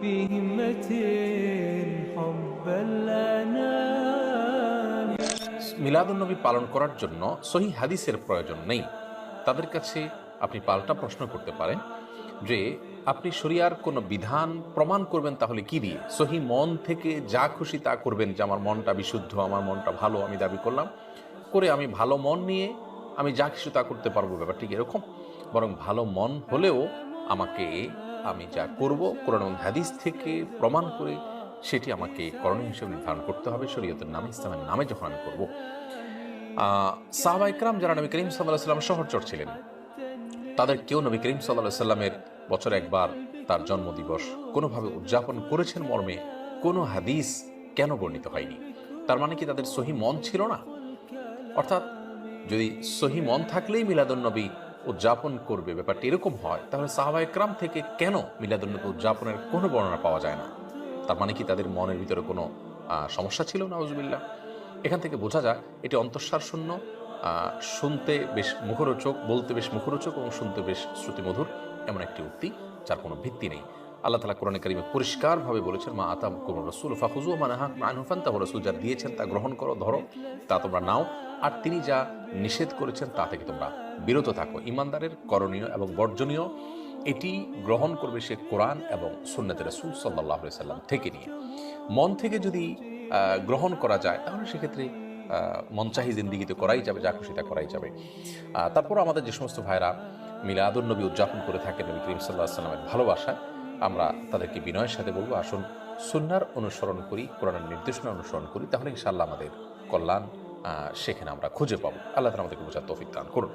بهمة حب الأنام। মিলাদুন্নবী পালন করার জন্য সহিহ হাদিসের প্রয়োজন নেই। তাদের কাছে আপনি পাল্টা প্রশ্ন করতে পারেন যে আপনি শরিয়ার কোনো বিধান প্রমাণ করবেন তাহলে কি দিয়ে? সহি মন থেকে যা খুশি তা করবেন, যে আমার মনটা বিশুদ্ধ, আমার মনটা ভালো, আমি দাবি করলাম করে আমি ভালো মন নিয়ে আমি যা কিছু তা করতে পারবো, ব্যাপারটি এরকম? বরং ভালো মন হলেও আমাকে আমি যা করব কোরআন এবং হাদিস থেকে প্রমাণ করে সেটি আমাকে করণীয় হিসেবে নির্ধারণ করতে হবে শরীয়তের নামে, ইসলামের নামে যখন আমি করবো। সাহাবা ইকরাম যারা নবী করিম সাল্লাল্লাহু আলাইহি ওয়াসাল্লামের সহচর ছিলেন, তাদের কেউ নবী করিম সাল্লাল্লাহু আলাইহি ওয়াসাল্লামের বছরে একবার তার জন্মদিবস কোনোভাবে উদযাপন করেছেন মর্মে কোনো হাদিস কেন বর্ণিত হয়নি? তার মানে কি তাদের সহি মন ছিল না? অর্থাৎ যদি সহি মন থাকলেই মিলাদুন্নবী উদযাপন করবে, ব্যাপারটি এরকম হয়, তাহলে সাহাবা ইকরাম থেকে কেন মিলাদুন্নবী উদযাপনের কোনো বর্ণনা পাওয়া যায় না? তার মানে কি তাদের মনের ভিতরে কোনো সমস্যা ছিল? নাউজুবিল্লাহ। এখান থেকে বোঝা যায় এটি অন্তঃসার শূন্য, শুনতে বেশ মুখরোচক, বলতে বেশ মুখরোচক এবং শুনতে বেশ শ্রুতিমধুর এমন একটি উক্তি যার কোনো ভিত্তি নেই। আল্লাহ তাআলা কোরআনে কারিমে পরিষ্কারভাবে বলেছেন, মা আতাকুম রাসূল ফাখুযু ওয়া মা নাহাকুম আনহু ফান্তাহু। রাসূল যা দিয়েছেন তা গ্রহণ করো, ধরো, তা তোমরা নাও, আর তিনি যা নিষেধ করেছেন তা থেকে তোমরা বিরত থাকো। ইমানদারের করণীয় এবং বর্জনীয় এটি গ্রহণ করবে সে কোরআন এবং সুন্নতে রাসূল সাল্লাল্লাহু আলাইহি সাল্লাম থেকে নিয়ে। মন থেকে যদি গ্রহণ করা যায় তাহলে সেক্ষেত্রে মনচাহি জিন্দিগিতে করাই যাবে, যা খুশি তা করাই যাবে। তারপর আমাদের যে সমস্ত ভাইরা মিলাদুন্নবী উদযাপন করে থাকেন নবী করিম সাল্লাল্লাহু আলাইহি ওয়াসাল্লামের ভালোবাসায়, আমরা তাদেরকে বিনয়ের সাথে বলবো, আসুন সুন্নাহর অনুসরণ করি, কোরআনের নির্দেশনা অনুসরণ করি, তাহলে ইনশাআল্লাহ আমাদের কল্যাণ সেখানে আমরা খুঁজে পাবো। আল্লাহ তাআলা আমাদেরকে বোঝার তৌফিক দান করুন।